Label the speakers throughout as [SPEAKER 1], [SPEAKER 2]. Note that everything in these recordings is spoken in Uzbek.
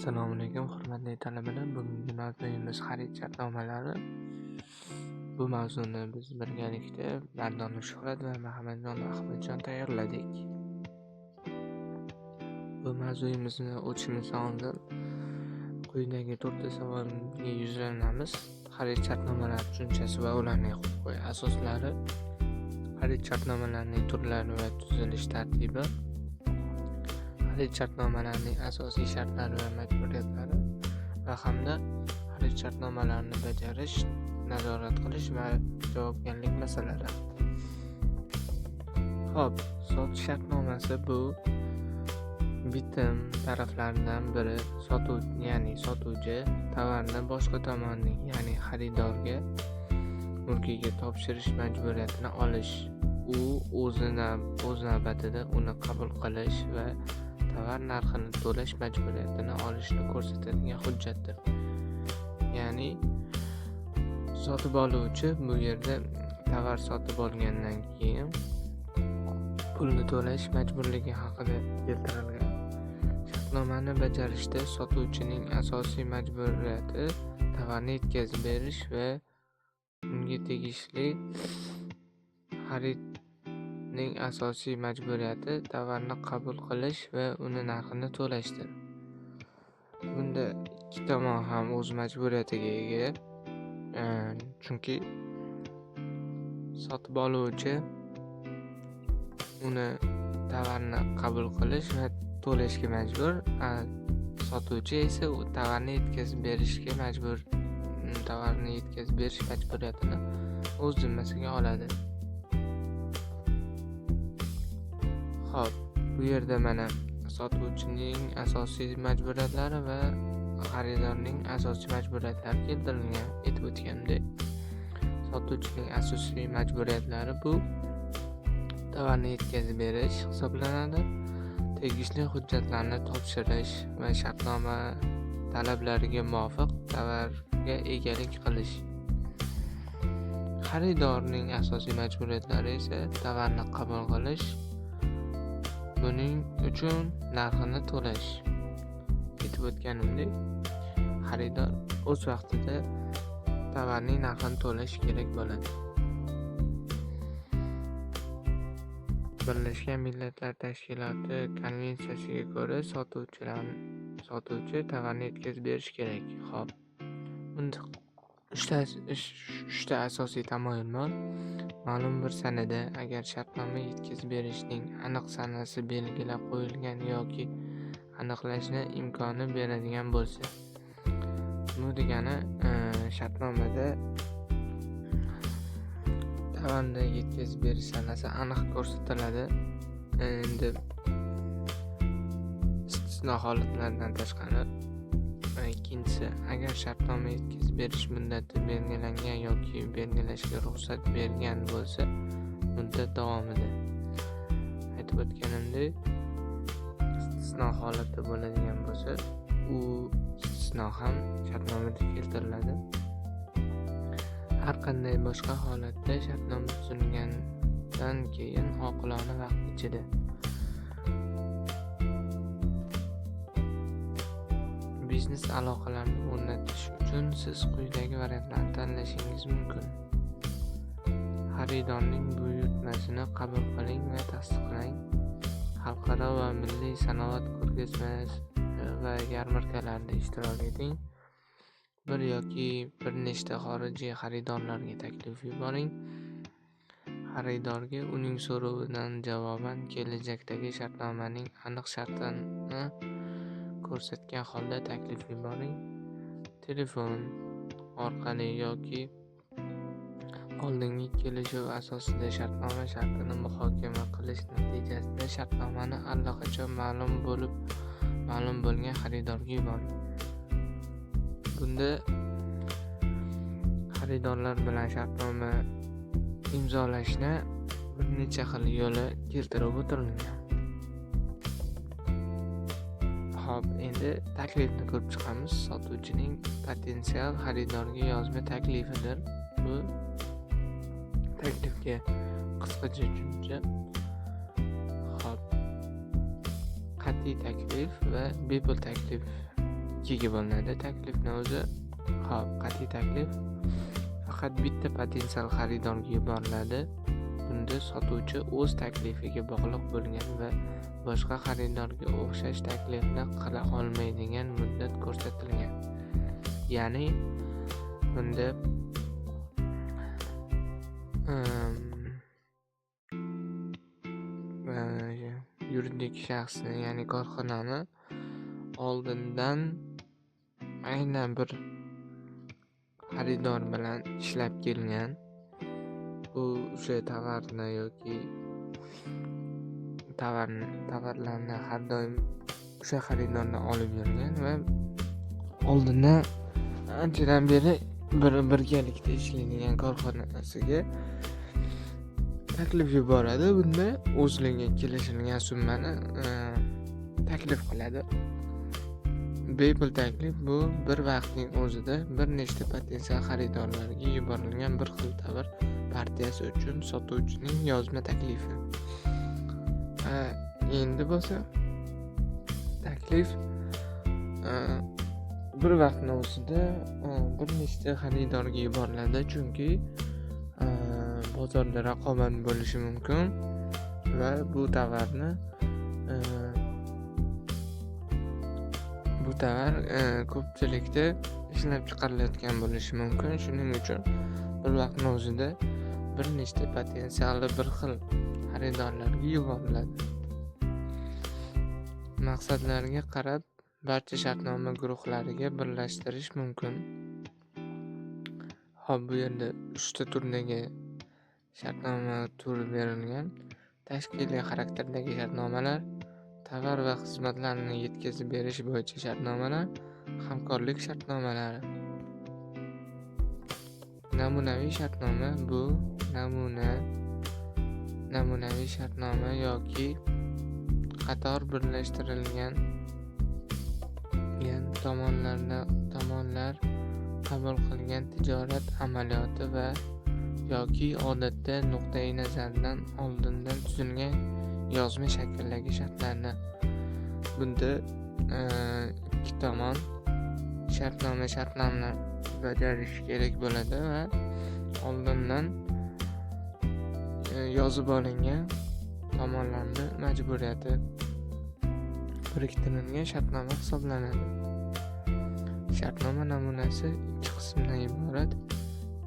[SPEAKER 1] Assalomu alaykum, hurmatli talabalar. Bugungi mavzuimiz xarid shartnomalari. Bu mavzuni biz birgalikda Mardona Shuhrat va Muhammadjon Ahmadjon tayyorladik. Bu mavzuyimizni o'tishimizdan oldin quyidagi 4 savolga yuzlanamiz. Xarid shartnomalari tushunchasi va ularning huquqiy asoslari, xarid shartnomalarining turlari va tuzilish tartibi, xarid shartnomalarining asosiy shartlari va majburiyatlari va hamda xarid shartnomalarini bajarish, nazorat qilish va javobgarlik masalalari. Xo'p, sotish shartnomasi bu bitim taraflaridan biri sotuvchi tovarni boshqa tomonning, ya'ni xaridorga mulkiga topshirish majburiyatini olish, u o'z navbatida uni qabul qilish va tovar narxini to'lash majburiyatini olishni ko'rsatadigan hujjatdir. Ya'ni sotib oluvchi bu yerda tovar sotib olgandan keyin pulni to'lash majburligi haqida keltirilgan. Shartnomani bajarishda sotuvchining asosiy majburiyati tovarni yetkazib berish va unga tegishli xaridning asosiy majburiyati tovarni qabul qilish va uni narxini to'lashdir. Bunda ikki tomon ham o'z majburiyatiga ega. Chunki sotib oluvchi uni tovarni qabul qilish va to'lashga majbur, sotuvchi esa u tovarni yetkazib berishga majbur. Tovarni yetkazib berish majburiyatini o'z zimmasiga oladi. Xo'p, bu yerda mana sotuvchining asosiy majburiyatlari va xaridorning asosiy majburiyatlari keltirilgan. Aytib o'tgandek, sotuvchining asosiy majburiyatlari bu tovarni yetkazib berish hisoblanadi. Tegishli hujjatlarni topshirish va shartnoma talablariga muvofiq tovarga egalik qilish. Xaridorning asosiy majburiyatlari esa tovarni qabul qilish, buning uchun narxini to'lash. Aytib o'tganimdek, xaridor o'z vaqtida tovarning narxini to'lash kerak bo'ladi. Birlashgan Millatlar Tashkiloti konvensiyasiga ko'ra sotuvchi tovarni yetkazib berish kerak. Xo'p, bunda 3 ta asosiy tamoyil bor. Ma'lum bir sanada agar shartnoma yetkazib berishning aniq sanasi belgilab qo'yilgan yoki aniqlashni imkoni beradigan bo'lsa, bu degani shartnomada tovarni yetkazib berish sanasi aniq ko'rsatiladi. Endi istisno holatlardan tashqari, ikkinchisi, agar shartnoma yetkazib berish muddati belgilangan yoki belgilashga ruxsat bergan bo'lsa, muddat davomida. Aytib o'tganimdek, istisno holatda bo'ladigan bo'lsa, u istisno ham shartnomada keltiriladi. Har qanday boshqa holatda shartnoma tuzilgandan keyin oqilona vaqt ichida biznes aloqalarini o'rnatish uchun siz quyidagi variantlarni tanlashingiz mumkin. Xaridorning buyurtmasini qabul qiling va tasdiqlang. Xalqaro va milliy sanoat ko'rgazmasi va yarmarkalarida ishtirok eting. Bir yoki bir nechta xorijiy xaridorlarga taklif yuboring. Xaridorga uning so'rovidan javoban kelajakdagi shartnomaning aniq shartini ko'rsatgan holda taklif yuboring. Telefon orqali yoki oldingi kelishuv asosida shartnoma shartini muhokama qilish natijasida shartnomani allaqachon ma'lum bo'lgan xaridorga yuboring. Bunda xaridorlar bilan shartnoma imzolashni bir necha xil yo'li keltirib o'tirilgan. Xo'p, endi taklifni ko'rib chiqamiz. Sotuvchining potensial xaridorga yozma taklifidir. Bu taklifga qisqacha tushuncha. Xo'p, qat'iy taklif va bepul taklif ikkiga bo'linadi taklifni o'zi. Hop, qat'iy taklif faqat bitta potensial xaridorga yuboriladi. Bunda sotuvchi o'z taklifiga bog'liq bo'lgan va boshqa xaridorga o'xshash taklifni qila olmaydigan muddat ko'rsatilgan. Ya'ni bunda yuridik shaxsni, ya'ni korxonani oldindan aynan bir xaridor bilan ishlab kelgan, u o'sha tovarni yoki tovarlarni har doim o'sha xaridordan olib yurgan va oldindan anchadan beri birgalikda ishlaydigan korxonasiga taklif yuboradi. Bunda o'zlariga kelishilgan summani taklif qiladi. Bepul taklif bu bir vaqtning o'zida bir nechta potensial xaridorlarga yuborilgan bir xil tovar partiyasi uchun sotuvchining yozma taklifi. Endi bo'lsa taklif bir vaqtning o'zida bir nechta xaridorga yuboriladi, chunki bozorda raqobat bo'lishi mumkin va bu tovar ko'pchilikda ishlab chiqarilayotgan bo'lishi mumkin. Shuning uchun bir vaqtning o'zida bir nechta potensialli bir xil xaridorlarga yuboriladi. Maqsadlariga qarab barcha shartnoma guruhlariga birlashtirish mumkin. Hop, bu yerda 3 ta turdagi shartnoma turi berilgan. Tashkiliy xarakterdagi shartnomalar, tovar va xizmatlarni yetkazib berish bo'yicha shartnomalar, hamkorlik shartnomalari. Namunaviy shartnoma bu namunaviy shartnoma yoki qator birlashtirilgan tomonlar qabul qilgan tijorat amaliyoti va yoki odatda nuqtai nazardan oldindan tuzilgan yozma shakldagi shartlarni. Bunda ikki tomon shartlarni bajarishi kerak bo'ladi va oldindan yozib olingan tomonlarning majburiyati biriktirilgan shartnoma hisoblanadi. Shartnoma namunasi ikki qismdan iborat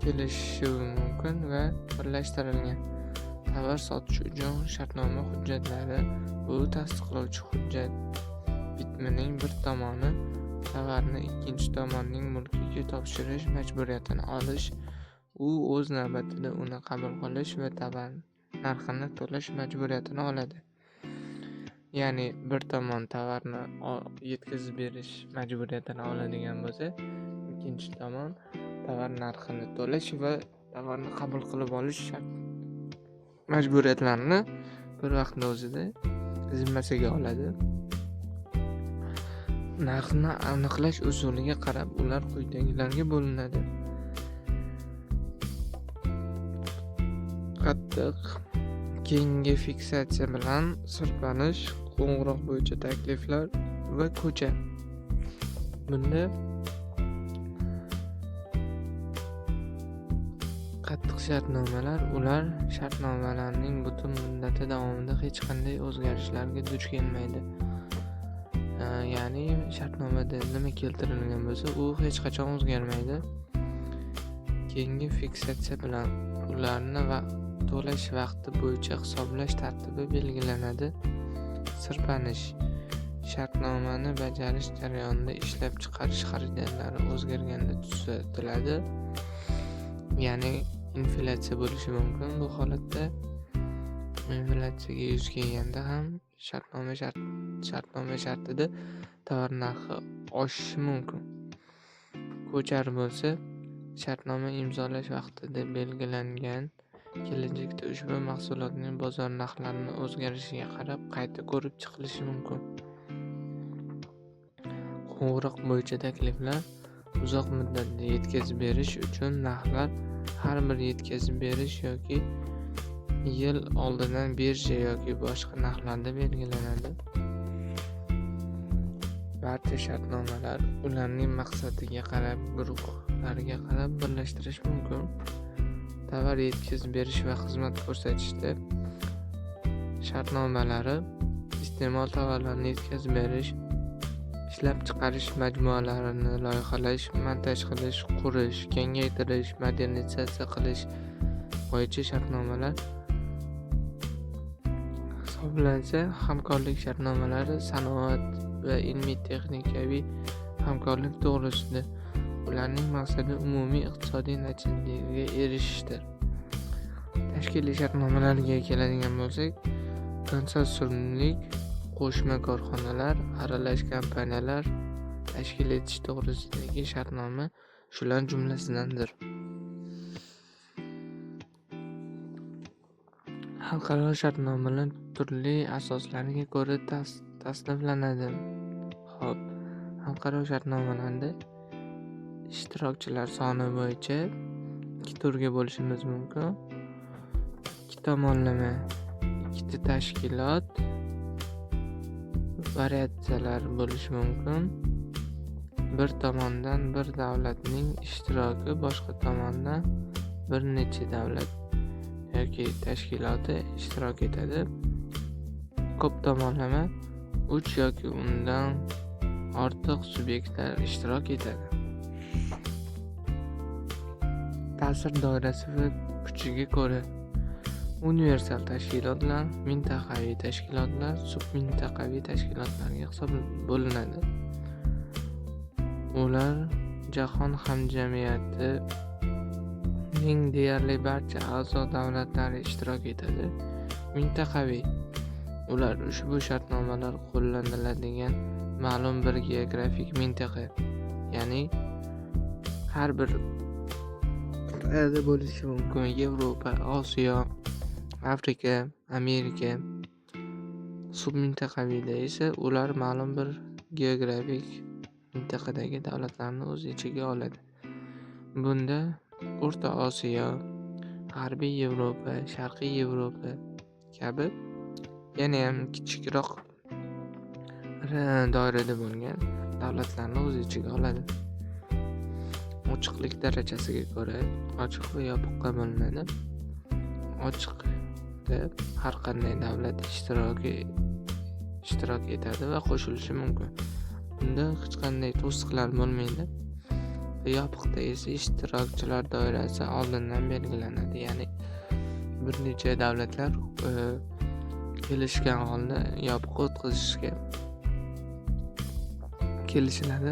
[SPEAKER 1] kelishishi mumkin va birlashtirilgan. Tovar sotish uchun shartnoma hujjatlari bu tasdiqlovchi hujjat. Bitmining bir tomoni tovarni ikkinchi tomonning mulkiga topshirish majburiyatini olish, u o'z navbatida uni qabul qilish va tovar narxini to'lash majburiyatini oladi. Ya'ni bir tomon tovarni yetkazib berish majburiyatini oladigan bo'lsa, ikkinchi tomon tovar narxini to'lash va tovarni qabul qilib olish majburiyatlarini bir vaqtning o'zida zimmasiga oladi. Narxni aniqlash usuliga qarab ular quyidagilarga bo'linadi. Qattiq keyingi fiksatsiya bilan sirpanish, qo'ng'iroq bo'yicha takliflar va ko'cha. Bunda qattiq shartnomalar ular shartnomalarning butun muddati davomida hech qanday o'zgarishlarga duch kelmaydi. Ya'ni shartnomada nima keltirilgan bo'lsa, u hech qachon o'zgarmaydi. Keyingi fiksatsiya bilan pullarni va to'lash vaqti bo'yicha hisoblash tartibi belgilanadi. Sirpanish shartnomani bajarish jarayonida ishlab chiqarish xaridorlari o'zgarganda tuzatiladi. Ya'ni inflyatsiya bo'lishi mumkin. Bu holatda inflyatsiyaga yuz kelganda ham shartnoma shartida tovar narxi oshishi mumkin. Ko'char bo'lsa, shartnoma imzolash vaqtida belgilangan kelajakda ushbu mahsulotning bozor narxlarining o'zgarishiga qarab qayta ko'rib chiqilishi mumkin. Qo'ng'iroq bo'yicha takliflar uzoq muddatli yetkazib berish uchun narxlar har bir yetkazib berish yoki yil oldidan birja yoki boshqa narxlarda belgilanadi. Barcha shartnomalar ularning maqsadiga qarab, guruhlarga qarab birlashtirish mumkin. Tovar yetkazib berish va xizmat ko'rsatishda shartnomalari iste'mol tovarlarini yetkazib berish, ishlab chiqarish majmualarini loyihalash, montaj qilish, qurish, kengaytirish, modernizatsiya qilish bo'yicha shartnomalar hisoblansa, hamkorlik shartnomalari sanoat va ilmiy-texnikaviy hamkorlik to'g'risida. Ularning maqsadi umumiy iqtisodiy natijaga erishishdir. Tashkiliy shartnomalarga keladigan bo'lsak, konsorsiumlik qo'shma korxonalar, aralash kompaniyalar tashkil etish to'g'risidagi shartnoma shular jumlasidandir. Xalqaro shartnomalar turli asoslarga ko'ra tasniflanadi. Xo'p, xalqaro shartnomalarda ishtirokchilar soni bo'yicha ikki turga bo'lishimiz mumkin. Ikki tomonlama, ikkita tashkilot variatsiyalar bo'lishi mumkin. Bir tomondan bir davlatning ishtiroki, boshqa tomondan bir necha davlat yoki tashkiloti ishtirok etadi. Ko'p tomonlama 3 yoki undan ortiq subyektlar ishtirok etadi. Ta'sir doirasi va kuchiga ko'ra universal tashkilotlar, mintaqaviy tashkilotlar, submintaqaviy tashkilotlarga bo'linadi. Ular jahon hamjamiyatining deyarli barcha a'zo davlatlari ishtirok etadi. Mintaqaviy ular ushbu shartnomalar qo'llaniladigan ma'lum bir geografik mintaqa, ya'ni har bir qit'ada bo'lishi mumkin. Yevropa, Osiyo, Afrika, Amerika. Submintaqaviyda esa ular ma'lum bir geografik mintaqadagi davlatlarni o'z ichiga oladi. Bunda O'rta Osiyo, G'arbiy Yevropa, Sharqiy Yevropa kabi yana ham kichikroq doirada bo'lgan davlatlarni o'z ichiga oladi. Ochiqlik darajasiga ko'ra ochiq va yopiqqa bo'linadi. Ochiqda har qanday davlat ishtirok etadi va qo'shilishi mumkin. Bunda hech qanday to'siqlar bo'lmaydi. Yopiqda esa ishtirokchilar doirasi oldindan belgilanadi, ya'ni bir necha davlatlar kelishgan holda yopiq o'tkazishga kelishiladi.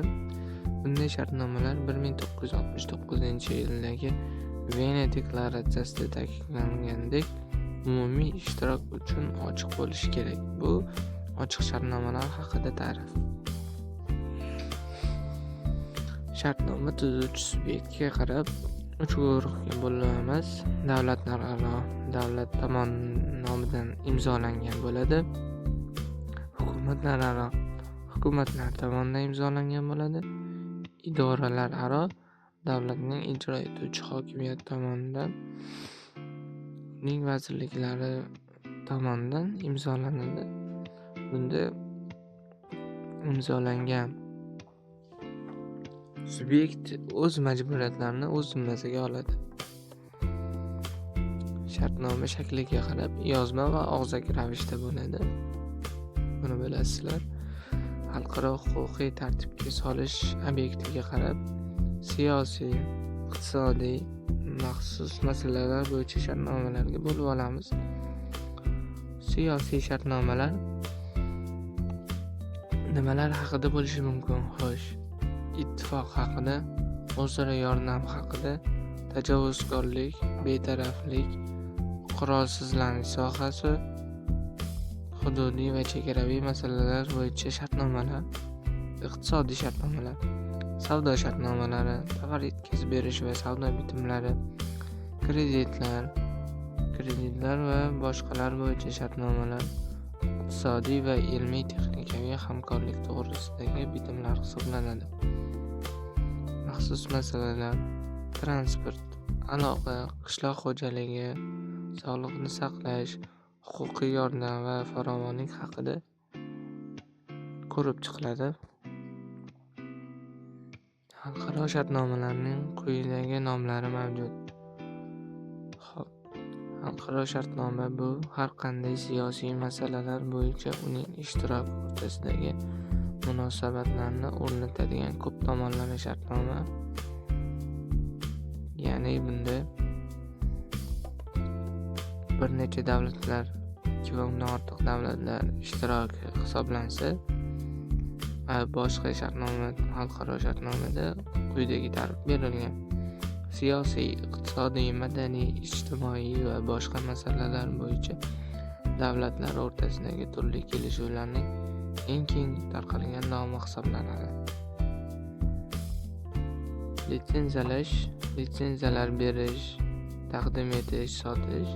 [SPEAKER 1] Bunday shartnomalar 1969-yildagi Vena deklaratsiyasida ta'kidlangandek umumiy ishtirok uchun ochiq bo'lishi kerak. Bu ochiq shartnomalar haqida ta'rif. Shartnoma tuzuvchi subyektga qarab 3 guruhga bo'linamiz. Davlatlararo, davlat tomonidan imzolangan bo'ladi. Hukumatlararo, hukumatlar tomonidan imzolangan bo'ladi. Idoralararo, davlatning ijro etuvchi hokimiyat tomonidan, uning vazirliklari tomonidan imzolanadi. Bunda imzolangan subyekt o'z majburiyatlarini o'z zimmasiga oladi. Shartnoma shakliga qarab yozma va og'zaki ravishda bo'ladi. Buni bilasizlar. Xalqaro huquqiy tartibga solish obyektiga qarab siyosiy, iqtisodiy, maxsus masalalar bo'yicha shartnomalarga bo'lib olamiz. Siyosiy shartnomalar nimalar haqida bo'lishi mumkin? Xo'sh, ittifoq haqida, o'zaro yordam haqida, tajovuzkorlik, betaraflik, qurolsizlanish sohasi, hududiy va chegaraviy masalalar bo'yicha shartnomalar, iqtisodiy shartnomalar, savdo shartnomalari, tovar yetkazib berish va savdo bitimlari, kreditlar va boshqalar bo'yicha shartnomalar, iqtisodiy va ilmiy-texnikaviy hamkorlik to'g'risidagi bitimlar hisoblanadi. Maxsus masalalar, transport, aloqa, qishloq xo'jaligi, sog'liqni saqlash, huquqiy yordam va farovonlik haqida ko'rib chiqiladi. Xalqaro shartnomalarning quyidagi nomlari mavjud. Xo'p, xalqaro shartnoma bu har qanday siyosiy masalalar bo'yicha uning ishtiroki o'rtasidagi munosabatlarni o'rnatadigan ko'p tomonlama shartnoma. Ya'ni bunda bir necha davlatlar, 2 va undan ortiq davlatlar ishtiroki hisoblansa, boshqa shartnoma, xalqaro shartnomada quyidagi tartib berilgan: siyosiy, iqtisodiy, madaniy, ijtimoiy va boshqa masalalar bo'yicha davlatlar o'rtasidagi turli kelishuvlarning eng keng tarqalgan nomi hisoblanadi. Litsenziyalash, litsenziyalar berish, taqdim etish, sotish,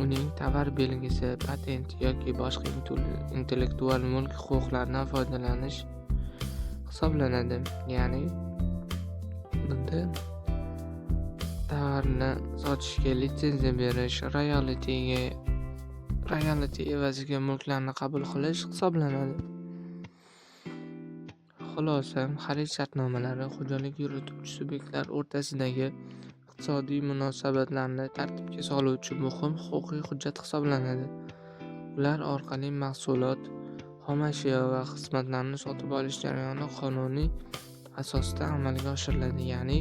[SPEAKER 1] uning tovar belgisi, patent yoki boshqa intellektual mulk huquqlaridan foydalanish hisoblanadi. Ya'ni bunda tovarni sotishga litsenziya berish, royalty evaziga mulklarni qabul qilish hisoblanadi. Xulosa: xarid shartnomalari xo'jalik yurituvchi subyektlar o'rtasidagi iqtisodiy munosabatlarni tartibga soluvchi muhim huquqiy hujjat hisoblanadi. Ular orqali mahsulot, xom ashyo va xizmatlarni sotib olish jarayoni qonuniy asosda amalga oshiriladi. Ya'ni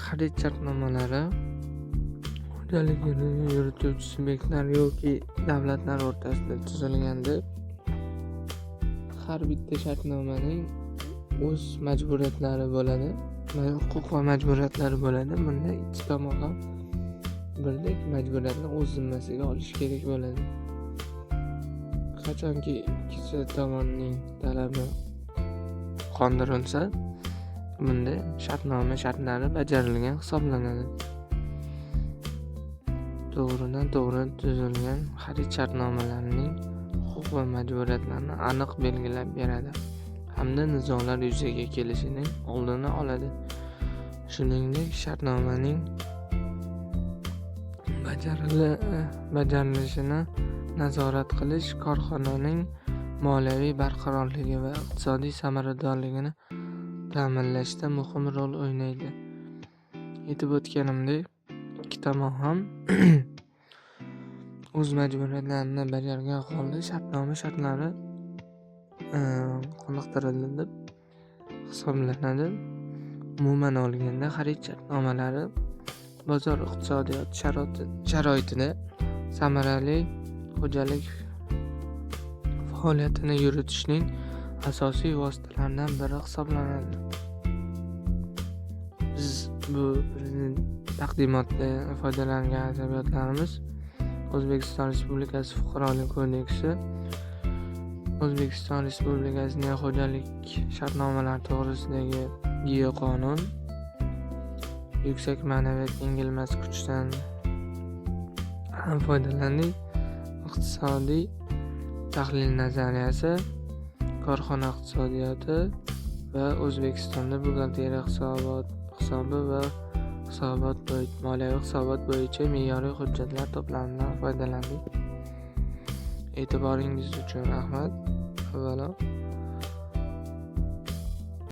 [SPEAKER 1] xarid shartnomalari xo'jalik yurituvchi subyektlar yoki davlatlar o'rtasida tuzilganda har bitta shartnomaning o'z majburiyatlari bo'ladi, huquq va majburiyatlari bo'ladi. Bunda ikki tomon ham birdek majburiyatni o'z zimmasiga olishi kerak bo'ladi. Qachonki ikkisi tomonning talabi qondirilsa, bunda shartnoma shartlari bajarilgan hisoblanadi. To'g'ridan to'g'ri tuzilgan xarid shartnomalarining huquq va majburiyatlarini aniq belgilab beradi hamda nizolar yuzaga kelishining oldini oladi. Shuningdek, shartnomaning bajarilishini nazorat qilish korxonaning moliyaviy barqarorligi va iqtisodiy samaradorligini ta'minlashda muhim rol o'ynaydi. Aytib o'tganimdek, ikki tomon ham o'z majburiyatlarini bajargan holda shartnoma shartlari qoniqtirildi deb hisoblanadi. Umuman olganda, xarid shartnomalari bozor iqtisodiyoti sharoitida samarali xo'jalik faoliyatini yuritishning asosiy vositalaridan biri hisoblanadi. Biz bu taqdimotda foydalangan adabiyotlarimiz O'zbekiston Respublikasi Fuqarolik kodeksi, O'zbekiston Respublikasining xo'jalik shartnomalari to'g'risidagi qonun, yuksak ma'naviyat yengilmas kuchdan ham foydalandik, iqtisodiy tahlil nazariyasi, korxona iqtisodiyoti va O'zbekistonda buxgalteriya hisobi va moliyaviy hisobot bo'yicha me'yoriy hujjatlar to'plamidan foydalandik. E'tiboringiz uchun rahmat. Avvalo